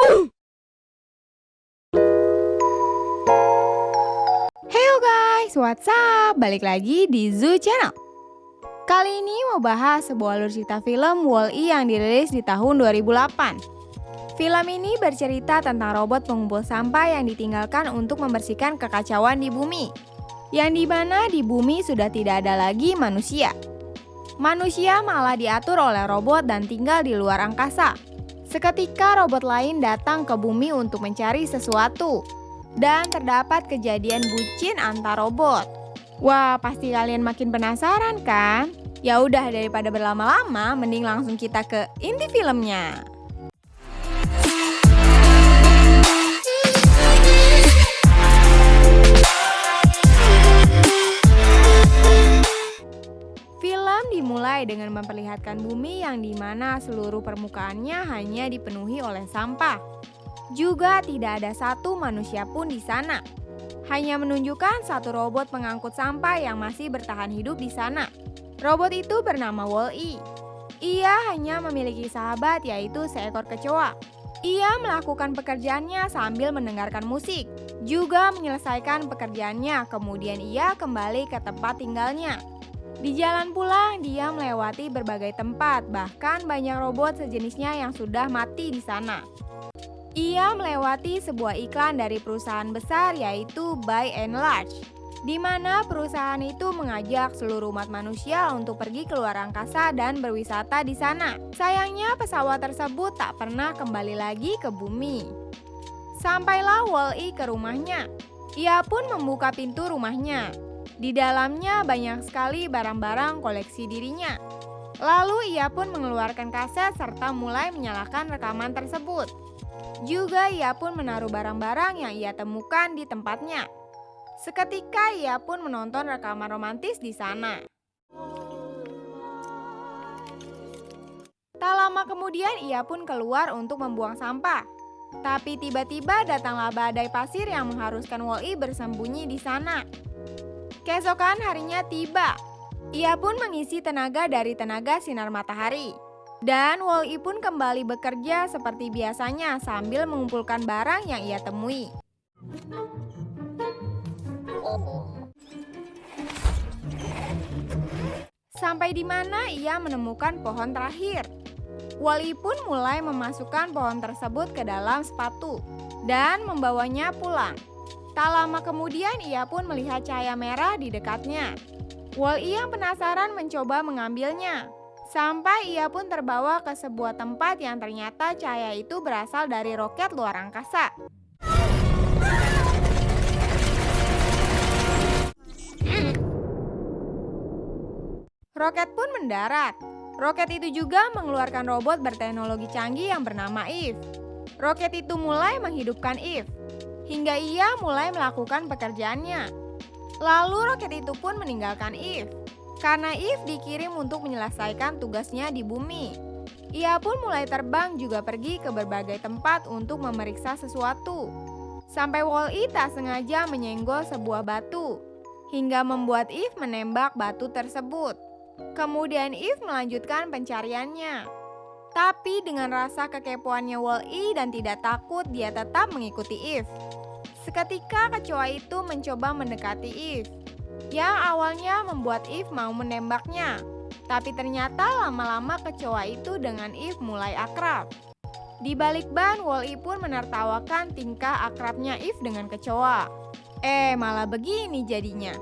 Heyo guys, what's up? Balik lagi di Zoo Channel. Kali ini mau bahas sebuah alur cerita film Wall-E yang dirilis di tahun 2008. Film ini bercerita tentang robot pengumpul sampah yang ditinggalkan untuk membersihkan kekacauan di bumi. Yang dimana di bumi sudah tidak ada lagi manusia. Manusia malah diatur oleh robot dan tinggal di luar angkasa. Seketika robot lain datang ke bumi untuk mencari sesuatu. Dan terdapat kejadian bucin antar robot. Wah, pasti kalian makin penasaran kan? Ya udah, daripada berlama-lama, mending langsung kita ke inti filmnya. Film dimulai dengan memperlihatkan bumi yang dimana seluruh permukaannya hanya dipenuhi oleh sampah. Juga tidak ada satu manusia pun di sana. Hanya menunjukkan satu robot pengangkut sampah yang masih bertahan hidup di sana. Robot itu bernama Wall-E. Ia hanya memiliki sahabat, yaitu seekor kecoa. Ia melakukan pekerjaannya sambil mendengarkan musik. Juga menyelesaikan pekerjaannya, kemudian ia kembali ke tempat tinggalnya. Di jalan pulang, dia melewati berbagai tempat, bahkan banyak robot sejenisnya yang sudah mati di sana. Ia melewati sebuah iklan dari perusahaan besar yaitu By and Large, di mana perusahaan itu mengajak seluruh umat manusia untuk pergi ke luar angkasa dan berwisata di sana. Sayangnya pesawat tersebut tak pernah kembali lagi ke bumi. Sampailah Wall-E ke rumahnya. Ia pun membuka pintu rumahnya. Di dalamnya banyak sekali barang-barang koleksi dirinya. Lalu ia pun mengeluarkan kaset serta mulai menyalakan rekaman tersebut. Juga ia pun menaruh barang-barang yang ia temukan di tempatnya. Seketika ia pun menonton rekaman romantis di sana. Tak lama kemudian ia pun keluar untuk membuang sampah. Tapi tiba-tiba datanglah badai pasir yang mengharuskan Wall-E bersembunyi di sana. Keesokan harinya tiba. Ia pun mengisi tenaga dari tenaga sinar matahari. Dan Wall-E pun kembali bekerja seperti biasanya sambil mengumpulkan barang yang ia temui. Sampai di mana ia menemukan pohon terakhir. Wall-E pun mulai memasukkan pohon tersebut ke dalam sepatu dan membawanya pulang. Tak lama kemudian ia pun melihat cahaya merah di dekatnya. Wall-E yang penasaran mencoba mengambilnya. Sampai ia pun terbawa ke sebuah tempat yang ternyata cahaya itu berasal dari roket luar angkasa. Roket pun mendarat. Roket itu juga mengeluarkan robot berteknologi canggih yang bernama Eve. Roket itu mulai menghidupkan Eve, hingga ia mulai melakukan pekerjaannya. Lalu roket itu pun meninggalkan Eve. Karena Eve dikirim untuk menyelesaikan tugasnya di bumi. Ia pun mulai terbang juga pergi ke berbagai tempat untuk memeriksa sesuatu. Sampai Wall-E tak sengaja menyenggol sebuah batu, hingga membuat Eve menembak batu tersebut. Kemudian Eve melanjutkan pencariannya. Tapi dengan rasa kekepoannya Wall-E dan tidak takut, dia tetap mengikuti Eve. Seketika kecoa itu mencoba mendekati Eve, yang awalnya membuat Eve mau menembaknya. Tapi ternyata lama-lama kecoa itu dengan Eve mulai akrab. Di balik ban, Wall-E pun menertawakan tingkah akrabnya Eve dengan kecoa. Malah begini jadinya.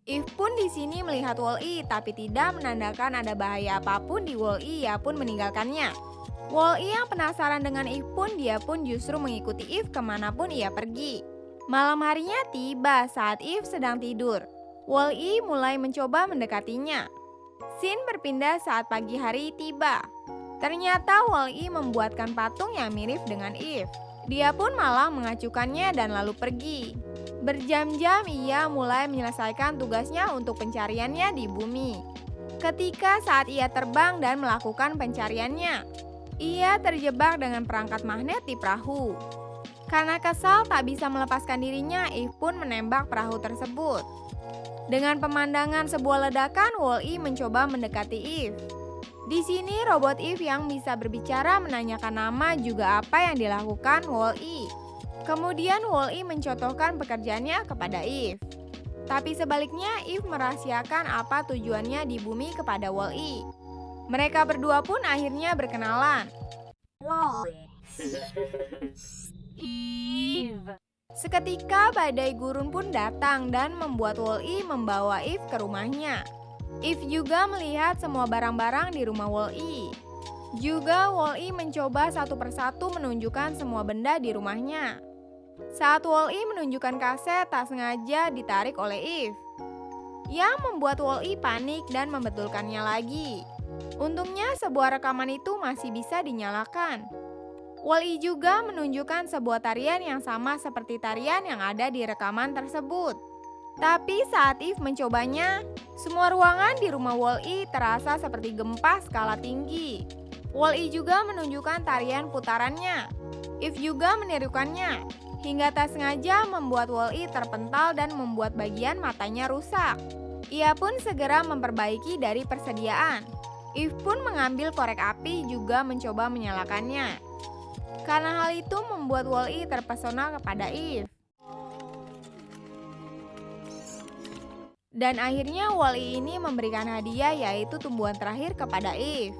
Eve pun di sini melihat Wall-E tapi tidak menandakan ada bahaya apapun di Wall-E, ia pun meninggalkannya. Wall-E yang penasaran dengan Eve pun, dia pun justru mengikuti Eve kemanapun ia pergi. Malam harinya tiba saat Eve sedang tidur. Wall-E mulai mencoba mendekatinya. Scene berpindah saat pagi hari tiba. Ternyata Wall-E membuatkan patung yang mirip dengan Eve. Dia pun malah mengacukannya dan lalu pergi. Berjam-jam ia mulai menyelesaikan tugasnya untuk pencariannya di bumi. Ketika saat ia terbang dan melakukan pencariannya, ia terjebak dengan perangkat magnet di perahu. Karena kesal tak bisa melepaskan dirinya, Eve pun menembak perahu tersebut. Dengan pemandangan sebuah ledakan, Wall-E mencoba mendekati Eve. Di sini robot Eve yang bisa berbicara menanyakan nama juga apa yang dilakukan Wall-E. Kemudian Wall-E mencontohkan pekerjaannya kepada Eve. Tapi sebaliknya Eve merahasiakan apa tujuannya di bumi kepada Wall-E. Mereka berdua pun akhirnya berkenalan. Wall-E. Eve. Seketika badai gurun pun datang dan membuat Wall-E membawa Eve ke rumahnya. Eve juga melihat semua barang-barang di rumah Wall-E. Juga Wall-E mencoba satu persatu menunjukkan semua benda di rumahnya. Saat Wall-E menunjukkan kaset, tak sengaja ditarik oleh Eve, yang membuat Wall-E panik dan membetulkannya lagi. Untungnya sebuah rekaman itu masih bisa dinyalakan. Wall-E juga menunjukkan sebuah tarian yang sama seperti tarian yang ada di rekaman tersebut. Tapi saat Eve mencobanya, semua ruangan di rumah Wall-E terasa seperti gempa skala tinggi. Wall-E juga menunjukkan tarian putarannya. Eve juga menirukannya, hingga tak sengaja membuat Wall-E terpental dan membuat bagian matanya rusak. Ia pun segera memperbaiki dari persediaan. Eve pun mengambil korek api juga mencoba menyalakannya. Karena hal itu membuat Wall-E terpesona kepada Eve. Dan akhirnya Wall-E ini memberikan hadiah yaitu tumbuhan terakhir kepada Eve.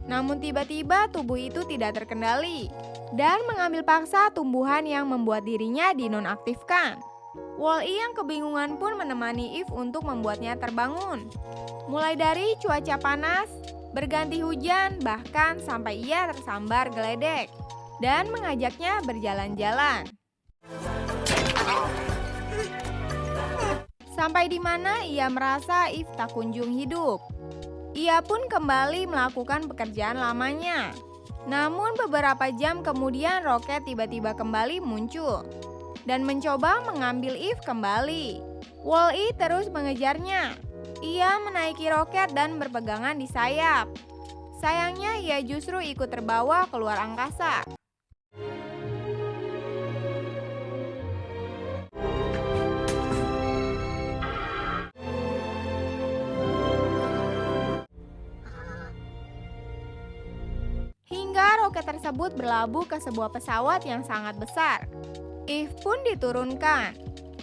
Namun tiba-tiba tubuh itu tidak terkendali dan mengambil paksa tumbuhan yang membuat dirinya dinonaktifkan. Wall-E yang kebingungan pun menemani Eve untuk membuatnya terbangun. Mulai dari cuaca panas, berganti hujan, bahkan sampai ia tersambar geledek dan mengajaknya berjalan-jalan. Sampai di mana ia merasa Eve tak kunjung hidup. Ia pun kembali melakukan pekerjaan lamanya. Namun beberapa jam kemudian roket tiba-tiba kembali muncul dan mencoba mengambil Eve kembali. Wall-E terus mengejarnya. Ia menaiki roket dan berpegangan di sayap. Sayangnya ia justru ikut terbawa keluar angkasa. Hingga roket tersebut berlabuh ke sebuah pesawat yang sangat besar. Eve pun diturunkan,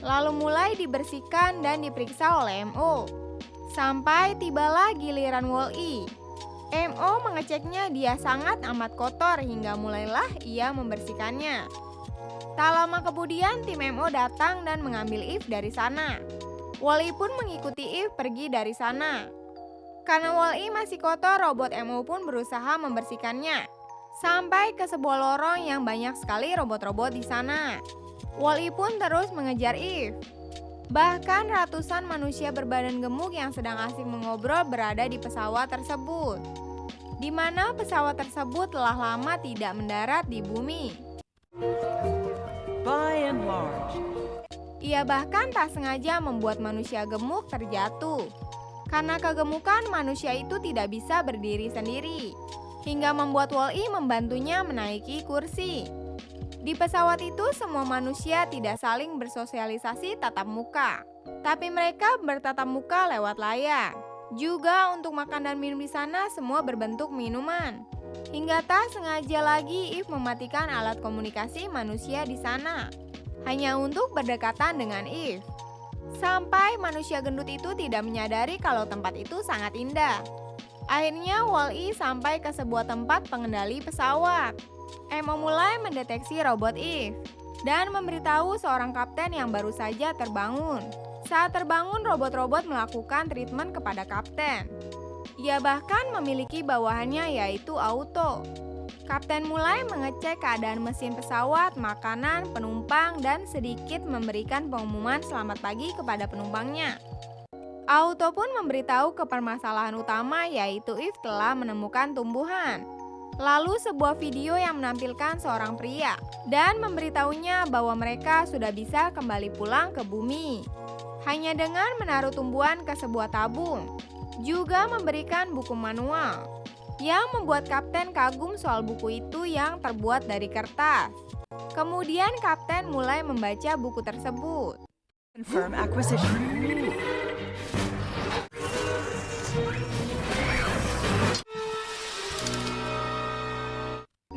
lalu mulai dibersihkan dan diperiksa oleh MO. Sampai tibalah giliran Wall-E. MO mengeceknya dia sangat amat kotor hingga mulailah ia membersihkannya. Tak lama kemudian tim MO datang dan mengambil Eve dari sana. Wall-E pun mengikuti Eve pergi dari sana. Karena Wall-E masih kotor, robot MO pun berusaha membersihkannya. Sampai ke sebuah lorong yang banyak sekali robot-robot di sana. Wall-E pun terus mengejar Eve. Bahkan ratusan manusia berbadan gemuk yang sedang asik mengobrol berada di pesawat tersebut. Di mana pesawat tersebut telah lama tidak mendarat di bumi. By and large, Ia bahkan tak sengaja membuat manusia gemuk terjatuh. Karena kegemukan, manusia itu tidak bisa berdiri sendiri, hingga membuat Wall-E membantunya menaiki kursi. Di pesawat itu semua manusia tidak saling bersosialisasi tatap muka, tapi mereka bertatap muka lewat layar. Juga untuk makan dan minum di sana semua berbentuk minuman. Hingga tak sengaja lagi Eve mematikan alat komunikasi manusia di sana, hanya untuk berdekatan dengan Eve. Sampai manusia gendut itu tidak menyadari kalau tempat itu sangat indah. Akhirnya Wall-E sampai ke sebuah tempat pengendali pesawat. MO mulai mendeteksi robot Eve dan memberitahu seorang kapten yang baru saja terbangun. Saat terbangun, robot-robot melakukan treatment kepada kapten. Ia bahkan memiliki bawahannya yaitu auto. Kapten mulai mengecek keadaan mesin pesawat, makanan, penumpang, dan sedikit memberikan pengumuman selamat pagi kepada penumpangnya. Auto pun memberitahu ke permasalahan utama yaitu Eve telah menemukan tumbuhan. Lalu sebuah video yang menampilkan seorang pria dan memberitahunya bahwa mereka sudah bisa kembali pulang ke bumi. Hanya dengan menaruh tumbuhan ke sebuah tabung. Juga memberikan buku manual yang membuat kapten kagum soal buku itu yang terbuat dari kertas. Kemudian kapten mulai membaca buku tersebut. confirm acquisition.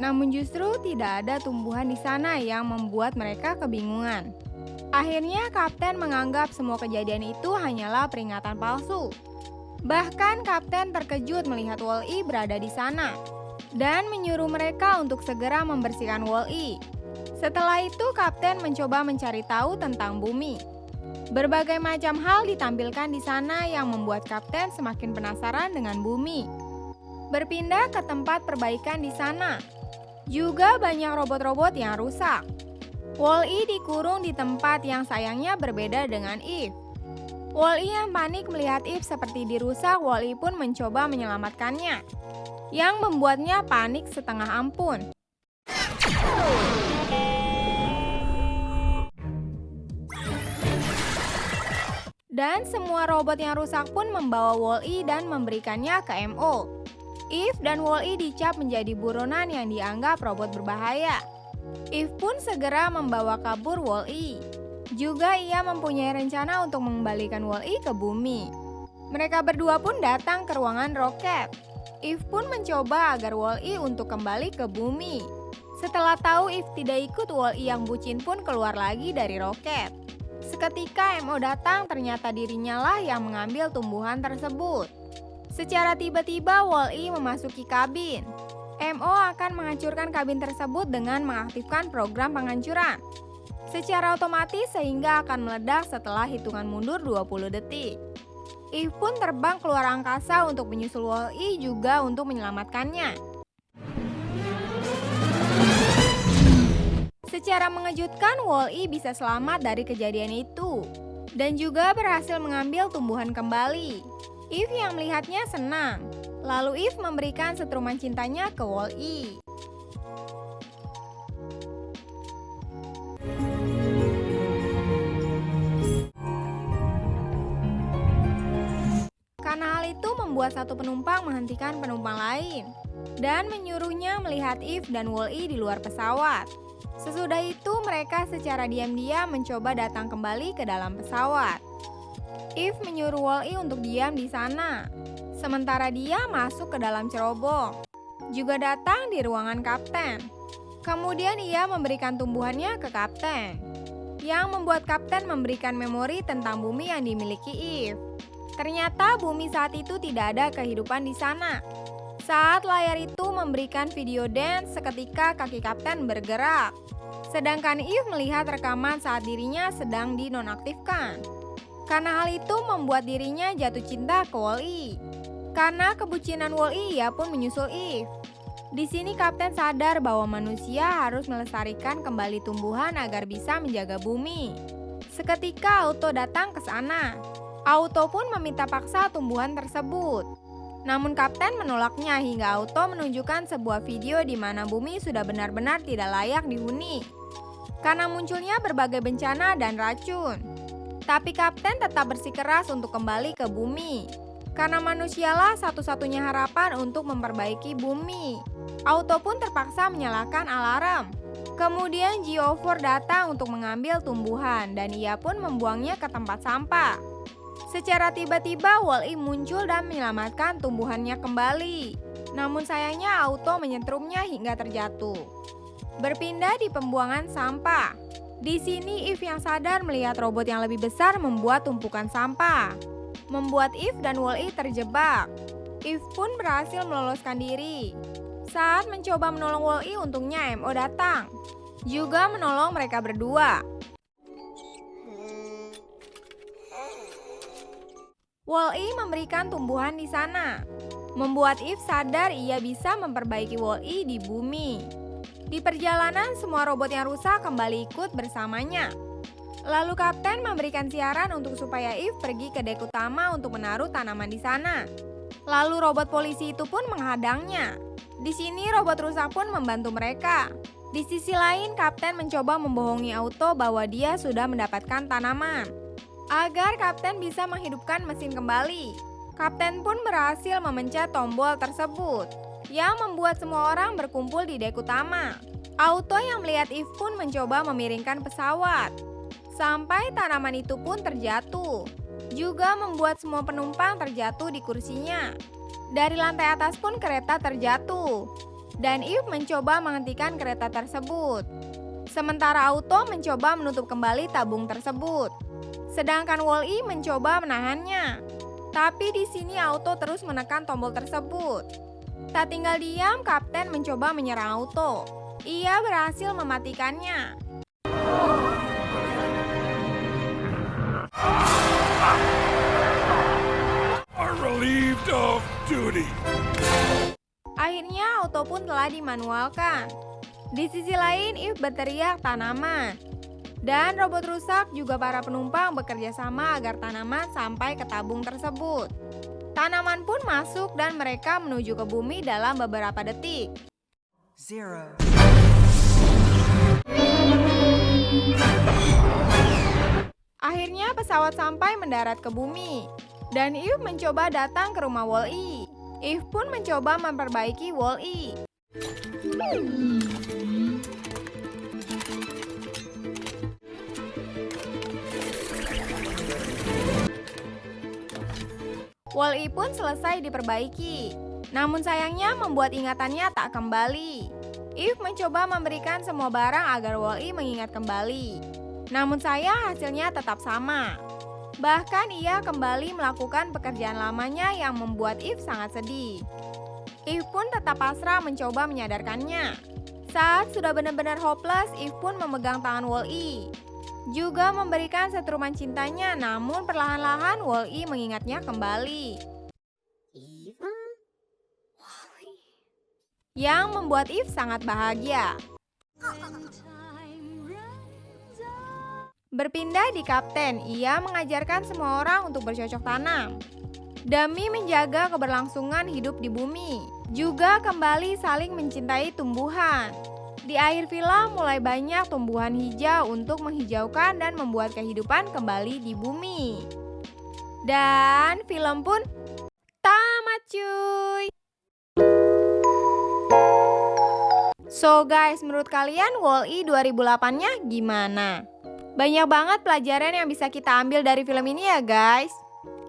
Namun justru tidak ada tumbuhan di sana yang membuat mereka kebingungan. Akhirnya kapten menganggap semua kejadian itu hanyalah peringatan palsu. Bahkan kapten terkejut melihat Wall-E berada di sana dan menyuruh mereka untuk segera membersihkan Wall-E. Setelah itu kapten mencoba mencari tahu tentang bumi. Berbagai macam hal ditampilkan di sana yang membuat kapten semakin penasaran dengan bumi. Berpindah ke tempat perbaikan di sana. Juga banyak robot-robot yang rusak. Wall-E dikurung di tempat yang sayangnya berbeda dengan Eve. Wall-E yang panik melihat Eve seperti dirusak, Wall-E pun mencoba menyelamatkannya, yang membuatnya panik setengah ampun. Dan semua robot yang rusak pun membawa Wall-E dan memberikannya ke MO. Eve dan Wall-E dicap menjadi buronan yang dianggap robot berbahaya. Eve pun segera membawa kabur Wall-E. Juga ia mempunyai rencana untuk mengembalikan Wall-E ke bumi. Mereka berdua pun datang ke ruangan roket. Eve pun mencoba agar Wall-E untuk kembali ke bumi. Setelah tahu Eve tidak ikut, Wall-E yang bucin pun keluar lagi dari roket. Seketika MO datang, ternyata dirinya lah yang mengambil tumbuhan tersebut. Secara tiba-tiba Wall-E memasuki kabin. MO akan menghancurkan kabin tersebut dengan mengaktifkan program penghancuran secara otomatis sehingga akan meledak setelah hitungan mundur 20 detik. Eve pun terbang keluar angkasa untuk menyusul Wall-E juga untuk menyelamatkannya. Secara mengejutkan, Wall-E bisa selamat dari kejadian itu dan juga berhasil mengambil tumbuhan kembali. Eve yang melihatnya senang. Lalu Eve memberikan setruman cintanya ke Wall-E. Karena hal itu membuat satu penumpang menghentikan penumpang lain dan menyuruhnya melihat Eve dan Wall-E di luar pesawat. Sesudah itu mereka secara diam-diam mencoba datang kembali ke dalam pesawat. Eve menyuruh Wall-E untuk diam di sana, sementara dia masuk ke dalam cerobong. Juga datang di ruangan kapten. Kemudian ia memberikan tumbuhannya ke kapten, yang membuat kapten memberikan memori tentang bumi yang dimiliki Eve. Ternyata bumi saat itu tidak ada kehidupan di sana. Saat layar itu memberikan video dance, seketika kaki kapten bergerak. Sedangkan Eve melihat rekaman saat dirinya sedang dinonaktifkan. Karena hal itu membuat dirinya jatuh cinta ke Wall-E. Karena kebucinan Wall-E, ia pun menyusul Eve. Di sini kapten sadar bahwa manusia harus melestarikan kembali tumbuhan agar bisa menjaga bumi. Seketika Auto datang ke sana. Auto pun meminta paksa tumbuhan tersebut. Namun kapten menolaknya hingga Auto menunjukkan sebuah video di mana bumi sudah benar-benar tidak layak dihuni karena munculnya berbagai bencana dan racun. Tapi kapten tetap bersikeras untuk kembali ke bumi karena manusialah satu-satunya harapan untuk memperbaiki bumi. Auto pun terpaksa menyalakan alarm. Kemudian Geofor datang untuk mengambil tumbuhan dan ia pun membuangnya ke tempat sampah. Secara tiba-tiba Wall-E muncul dan menyelamatkan tumbuhannya kembali. Namun sayangnya Auto menyetrumnya hingga terjatuh. Berpindah di pembuangan sampah. Di sini Eve yang sadar melihat robot yang lebih besar membuat tumpukan sampah, membuat Eve dan Wall-E terjebak. Eve pun berhasil meloloskan diri. Saat mencoba menolong Wall-E, untungnya MO datang, juga menolong mereka berdua. Wall-E memberikan tumbuhan di sana, membuat Eve sadar ia bisa memperbaiki Wall-E di bumi. Di perjalanan, semua robot yang rusak kembali ikut bersamanya. Lalu kapten memberikan siaran untuk supaya Eve pergi ke dek utama untuk menaruh tanaman di sana. Lalu robot polisi itu pun menghadangnya. Di sini robot rusak pun membantu mereka. Di sisi lain, kapten mencoba membohongi Auto bahwa dia sudah mendapatkan tanaman agar kapten bisa menghidupkan mesin kembali. Kapten pun berhasil memencet tombol tersebut yang membuat semua orang berkumpul di dek utama. Auto yang melihat Eve pun mencoba memiringkan pesawat sampai tanaman itu pun terjatuh, juga membuat semua penumpang terjatuh di kursinya. Dari lantai atas pun kereta terjatuh. dan Eve mencoba menghentikan kereta tersebut. Sementara Auto mencoba menutup kembali tabung tersebut. Sedangkan Wall-E mencoba menahannya. Tapi di sini Auto terus menekan tombol tersebut. Tak tinggal diam, Kapten mencoba menyerang Auto. Ia berhasil mematikannya. Are relieved of duty. Akhirnya Auto pun telah dimanualkan. Di sisi lain, Eve berteriak tanaman. Dan robot rusak juga para penumpang bekerja sama agar tanaman sampai ke tabung tersebut. Tanaman pun masuk dan mereka menuju ke bumi dalam beberapa detik. 0. Akhirnya pesawat sampai mendarat ke bumi. Dan Eve mencoba datang ke rumah Wall-E. Eve pun mencoba memperbaiki Wall-E. Wall-E pun selesai diperbaiki. Namun sayangnya membuat ingatannya tak kembali. Eve mencoba memberikan semua barang agar Wall-E mengingat kembali. Namun sayang hasilnya tetap sama. Bahkan ia kembali melakukan pekerjaan lamanya yang membuat Eve sangat sedih. Eve pun tetap pasrah mencoba menyadarkannya. Saat sudah benar-benar hopeless, Eve pun memegang tangan Wall-E. Juga memberikan setruman cintanya, namun perlahan-lahan Wall-E mengingatnya kembali. Yang membuat Eve sangat bahagia. Berpindah di Kapten, ia mengajarkan semua orang untuk bercocok tanam. Demi menjaga keberlangsungan hidup di bumi. Juga kembali saling mencintai tumbuhan. Di akhir film mulai banyak tumbuhan hijau untuk menghijaukan dan membuat kehidupan kembali di bumi. Dan film pun tamat cuy. So guys, menurut kalian Wall-E 2008-nya gimana? Banyak banget pelajaran yang bisa kita ambil dari film ini ya guys.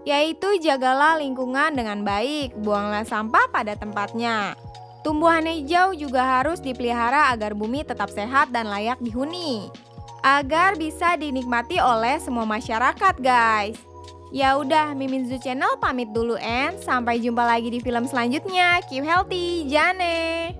Yaitu jagalah lingkungan dengan baik, buanglah sampah pada tempatnya. Tumbuhan hijau juga harus dipelihara agar bumi tetap sehat dan layak dihuni. Agar bisa dinikmati oleh semua masyarakat guys. Ya udah, Mimin Zoo Channel pamit dulu and sampai jumpa lagi di film selanjutnya. Keep healthy, Jane!